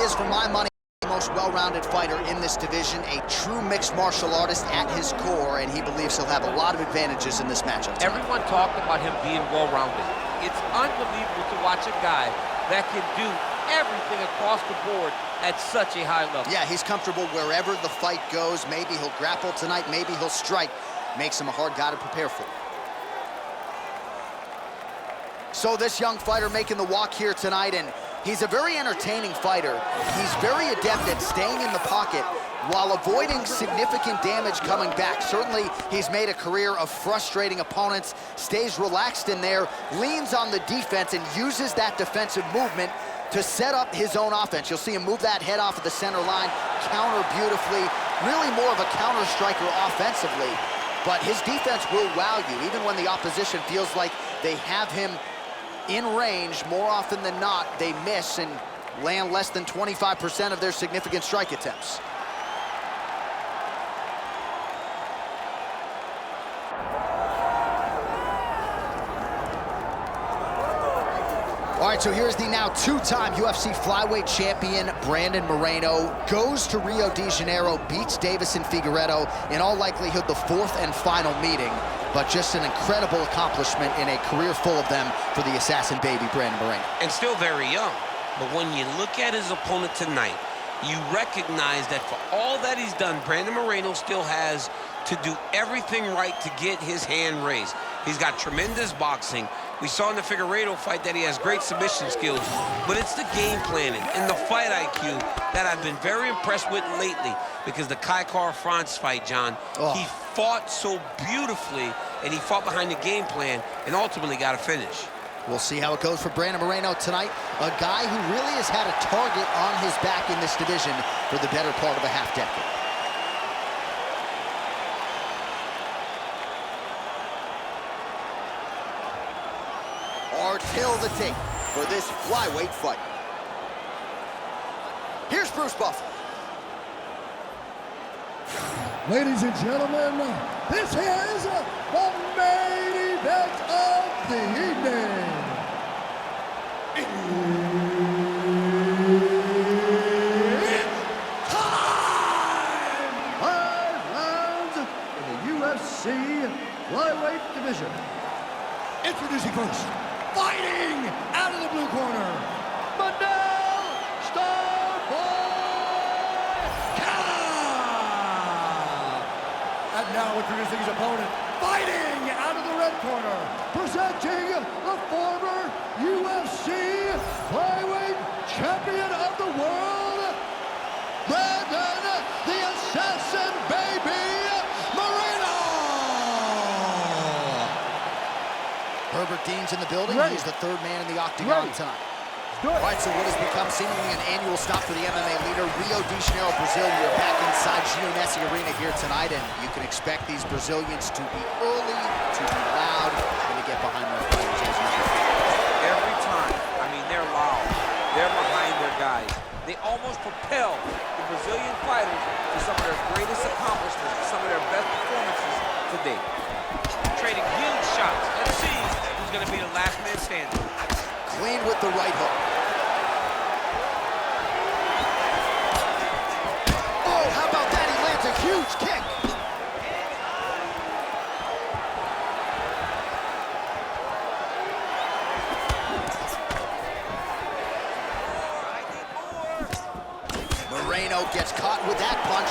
is, for my money, the most well-rounded fighter in this division, a true mixed martial artist at his core, and he believes he'll have a lot of advantages in this matchup tonight. Everyone talked about him being well-rounded. It's unbelievable to watch a guy that can do everything across the board at such a high level. Yeah, he's comfortable wherever the fight goes. Maybe he'll grapple tonight, maybe he'll strike. Makes him a hard guy to prepare for. So this young fighter making the walk here tonight, and he's a very entertaining fighter. He's very adept at staying in the pocket while avoiding significant damage coming back. Certainly, he's made a career of frustrating opponents, stays relaxed in there, leans on the defense, and uses that defensive movement to set up his own offense. You'll see him move that head off of the center line, counter beautifully, really more of a counter striker offensively. But his defense will wow you, even when the opposition feels like they have him in range. More often than not, they miss and land less than 25% of their significant strike attempts. All right, so here's the now two-time UFC flyweight champion, Brandon Moreno, goes to Rio de Janeiro, beats Davison Figueiredo, in all likelihood the fourth and final meeting, but just an incredible accomplishment in a career full of them for the assassin baby, Brandon Moreno. And still very young, but when you look at his opponent tonight, you recognize that for all that he's done, Brandon Moreno still has to do everything right to get his hand raised. He's got tremendous boxing. We saw in the Figueiredo fight that he has great submission skills, but it's the game planning and the fight IQ that I've been very impressed with lately, because the Kai Kara-France fight, John, he fought so beautifully, and he fought behind the game plan and ultimately got a finish. We'll see how it goes for Brandon Moreno tonight, a guy who really has had a target on his back in this division for the better part of a half-decade. Till the tape for this flyweight fight. Here's Bruce Buffer. Ladies and gentlemen, this is the main event of the evening. It's time! 5 rounds in the UFC flyweight division. Introducing first, fighting out of the blue corner, Manel Kape. And now introducing his opponent, fighting out of the red corner, presenting the former UFC flyweight champion of the world, Brandon the Assassin Baby Moreno. Herbert Dean's in the building. He's the third man in the octagon tonight. All right, so what has become seemingly an annual stop for the MMA leader, Rio de Janeiro, Brazil. We are back inside Gionesi Arena here tonight, and you can expect these Brazilians to be early, to be loud, and to get behind their fighters as usual. Every time, I mean, they're loud. They're behind their guys. They almost propel the Brazilian fighters to some of their greatest accomplishments, some of their best performances to date. Trading huge shots. Let's see who's going to be the last man standing. Clean with the right hook. Oh, how about that? He lands a huge kick. Moreno gets caught with that punch.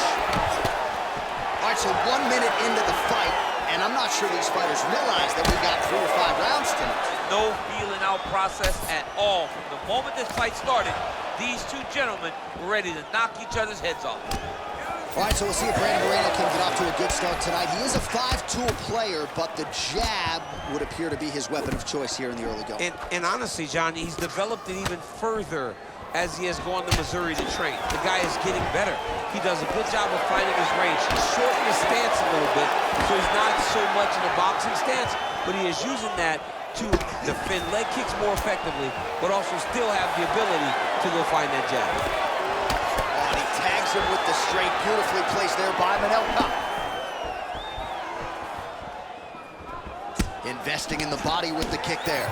All right, so 1 minute into the fight, and I'm not sure these fighters realize that we've got 3 or 5 rounds tonight. No feeling out process at all. From the moment this fight started, these two gentlemen were ready to knock each other's heads off. All right, so we'll see if Brandon Moreno can get off to a good start tonight. He is a 5-tool player, but the jab would appear to be his weapon of choice here in the early going. And honestly, John, he's developed it even further as he has gone to Missouri to train. The guy is getting better. He does a good job of finding his range. He's shortened his stance a little bit, so he's not so much in a boxing stance, but he is using that to defend leg kicks more effectively, but also still have the ability to go find that jab. Oh, and he tags him with the straight, beautifully placed there by Manel Kape. Investing in the body with the kick there.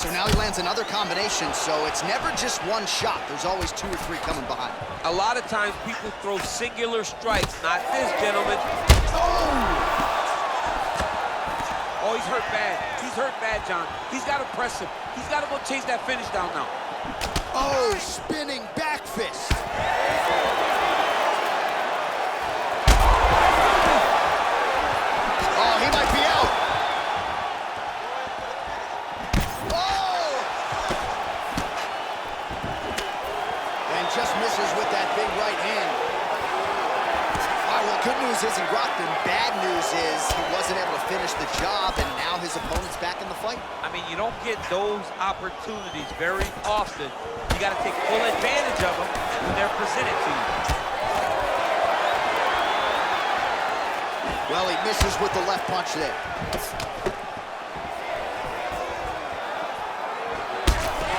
So now he lands another combination, so it's never just one shot. There's always 2 or 3 coming behind. A lot of times people throw singular strikes, not this, gentlemen. Oh, he's hurt bad. He's hurt bad, John. He's got to press him. He's got to go chase that finish down now. Oh, spinning back fist. Oh, he might be out. Oh! And just misses with that big right hand. All right, well, good news is he rocked him. Bad news is he wasn't able to finish the job, and now his opponent's back in the fight. I mean, you don't get those opportunities very often. You got to take full advantage of them when they're presented to you. Well, he misses with the left punch there.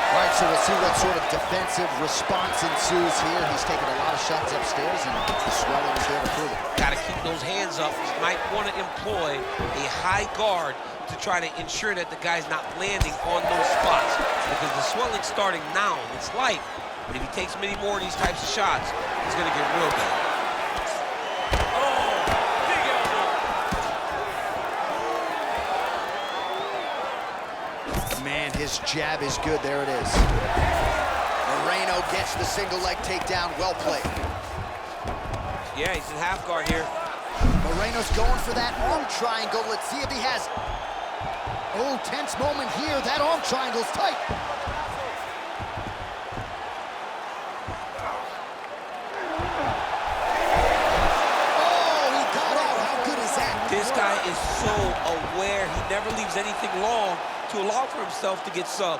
All right, so we'll see what sort of defensive response ensues here. He's taken a lot of shots upstairs, and the swelling is there to prove it. Got to keep those hands up. He might want to employ a high guard to try to ensure that the guy's not landing on those spots, because the swelling's starting now, and it's light. But if he takes many more of these types of shots, he's going to get real bad. Man, his jab is good. There it is. Moreno gets the single leg takedown. Well played. Yeah, he's in half guard here. Moreno's going for that arm triangle. Let's see if he has it. Oh, tense moment here. That arm triangle's tight. Oh, he got out. How good is that? This guy is so aware. He never leaves anything long to allow for himself to get subbed.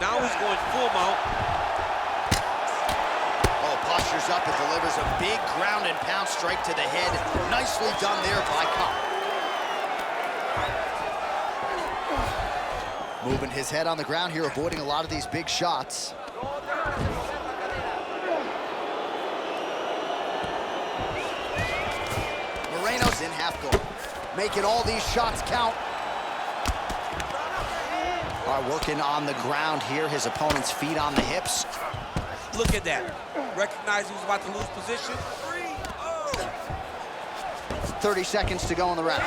Now he's going full mount. Oh, postures up and delivers a big ground and pound strike to the head. Nicely done there by Kape. Moving his head on the ground here, avoiding a lot of these big shots. Moreno's in half guard, making all these shots count. All right, working on the ground here. His opponent's feet on the hips. Look at that. Recognize he was about to lose position. 30 seconds to go in the round.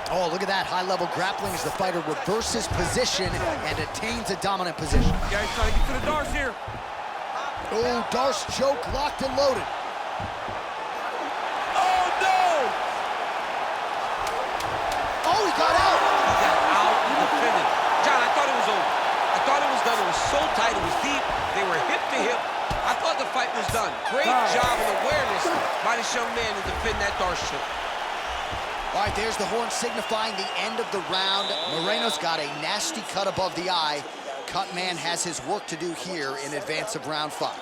Oh, look at that high-level grappling as the fighter reverses position and attains a dominant position. Yeah, he's trying to get to the darts here. Oh, Darce choke, locked and loaded. Oh, no! Oh, he got out. He got out and defended. John, I thought it was over. I thought it was done. It was so tight. It was deep. They were hip to hip. I thought the fight was done. Great job of awareness by this young man to defend that Darce choke. All right, there's the horn signifying the end of the round. Moreno's got a nasty cut above the eye. Cut man has his work to do here in advance of round 5.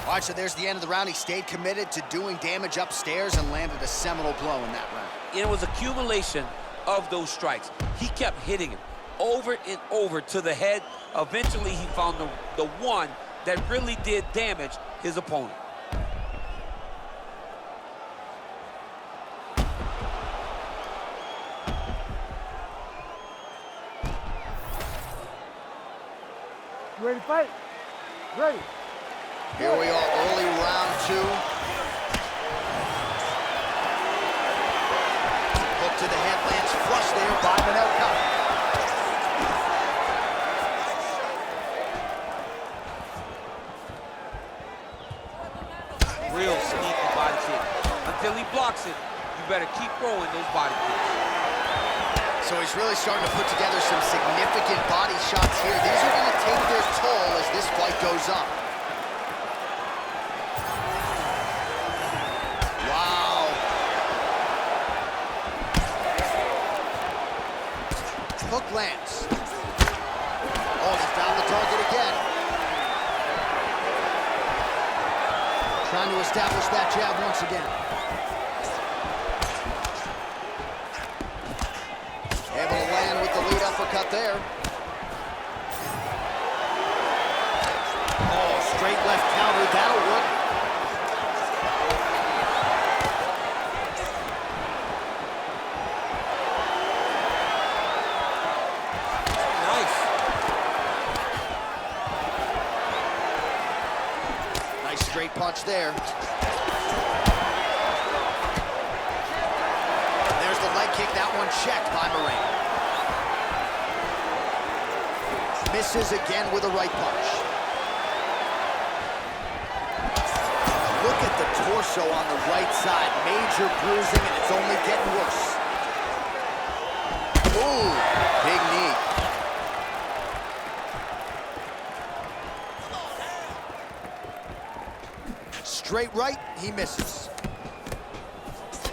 All right, so there's the end of the round. He stayed committed to doing damage upstairs and landed a seminal blow in that round. It was accumulation of those strikes. He kept hitting him over and over to the head. Eventually, he found the one that really did damage his opponent. Ready to fight? Ready. Here we are, early round 2. Hook to the head, lands flush there by Manel Kape. Real sneaky body kick. Until he blocks it, you better keep throwing those body kicks. So he's really starting to put together some significant body shots here. These are going to take their toll as this fight goes on. Wow. Hook lands. Oh, he found the target again. Trying to establish that jab once again. Able to land with the lead uppercut there. Oh, straight left counter, that'll work. punch there. There's the leg kick. That one checked by Moreno. Misses again with a right punch. Look at the torso on the right side. Major bruising, and it's only getting worse. Ooh, big knee. Straight right, he misses.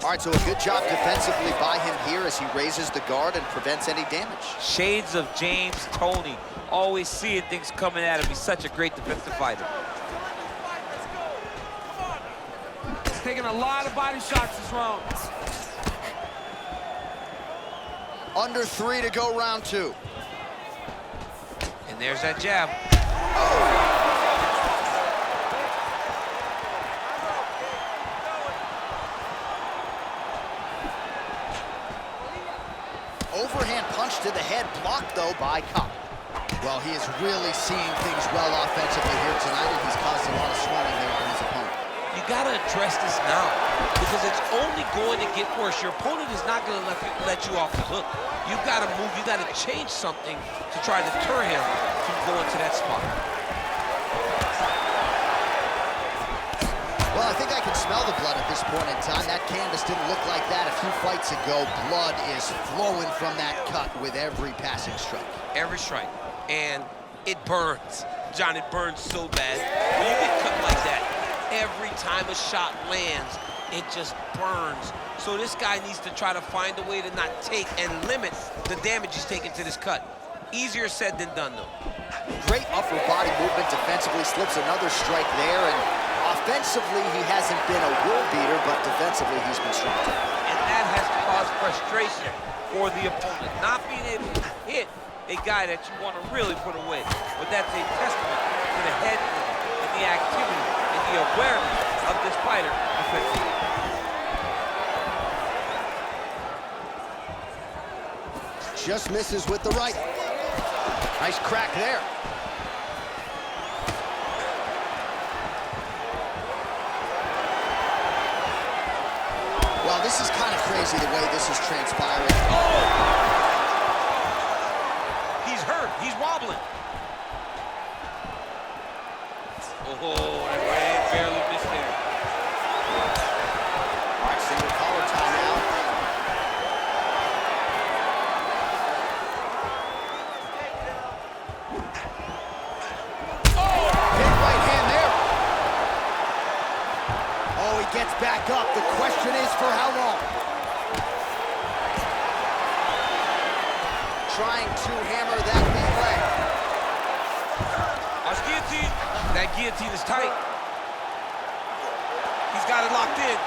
All right, so a good job defensively by him here as he raises the guard and prevents any damage. Shades of James Toney. Always seeing things coming at him. He's such a great defensive fighter. He's taking a lot of body shots this round. Under 3 to go, round 2. And there's that jab. Overhand punch to the head, blocked though by Kape. Well, he is really seeing things well offensively here tonight, and he's caused a lot of swelling there on his opponent. You got to address this now because it's only going to get worse. Your opponent is not going to let you off the hook. You've got to move. You got to change something to try to deter him from going to that spot. Well, I think I can smell the blood at this point in time. That canvas didn't look like that a few fights ago. Blood is flowing from that cut with every passing strike. Every strike. And it burns. John, it burns so bad. When you get cut like that, every time a shot lands, it just burns. So this guy needs to try to find a way to not take and limit the damage he's taking to this cut. Easier said than done, though. Great upper body movement defensively, slips another strike there, and offensively, he hasn't been a world beater, but defensively, he's been strong. And that has caused frustration for the opponent. Not being able to hit a guy that you want to really put away. But that's a testament to the head movement and the activity and the awareness of this fighter defensively. Just misses with the right. Nice crack there. Well, this is kind of crazy the way this is transpiring. Oh! He's hurt. He's wobbling. Oh, that right barely missed there. All right, single collar timeout. Oh, big right hand there. Oh, he gets back up. The question is for how long? Trying to hammer that big leg. Guillotine. That guillotine is tight. He's got it locked in.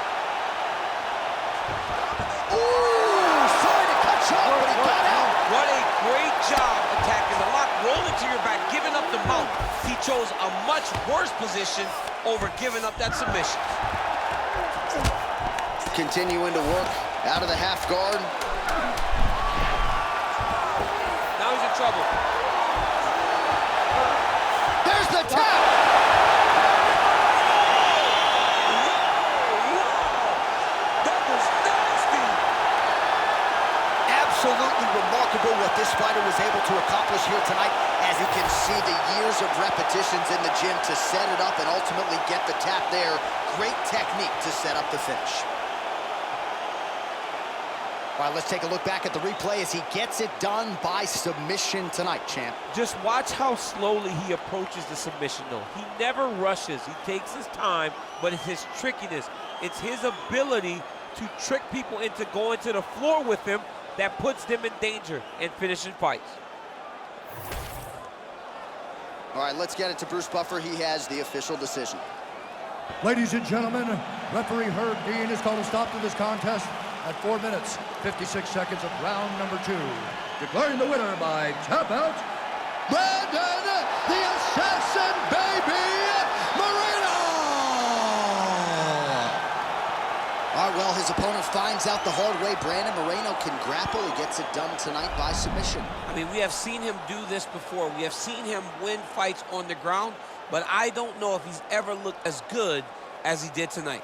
Ooh, sorry to cut you off, but he got out. What a great job attacking the lock, rolling to your back, giving up the mount. He chose a much worse position over giving up that submission. Continuing to work out of the half guard. Now he's in trouble. There's the tap. That was nasty. Absolutely remarkable what this fighter was able to accomplish here tonight. As you can see, the years of repetitions in the gym to set it up and ultimately get the tap there. Great technique to set up the finish. All right, let's take a look back at the replay as he gets it done by submission tonight, champ. Just watch how slowly he approaches the submission, though. He never rushes. He takes his time, but it's his trickiness. It's his ability to trick people into going to the floor with him that puts them in danger and finishing fights. All right, let's get it to Bruce Buffer. He has the official decision. Ladies and gentlemen, referee Herb Dean has called a stop to this contest at 4 minutes, 56 seconds of round number 2. Declaring the winner by tap out, Brandon, the Assassin Baby, Moreno! All right, Well, his opponent finds out the hard way. Brandon Moreno can grapple. He gets it done tonight by submission. I mean, we have seen him do this before. We have seen him win fights on the ground, but I don't know if he's ever looked as good as he did tonight.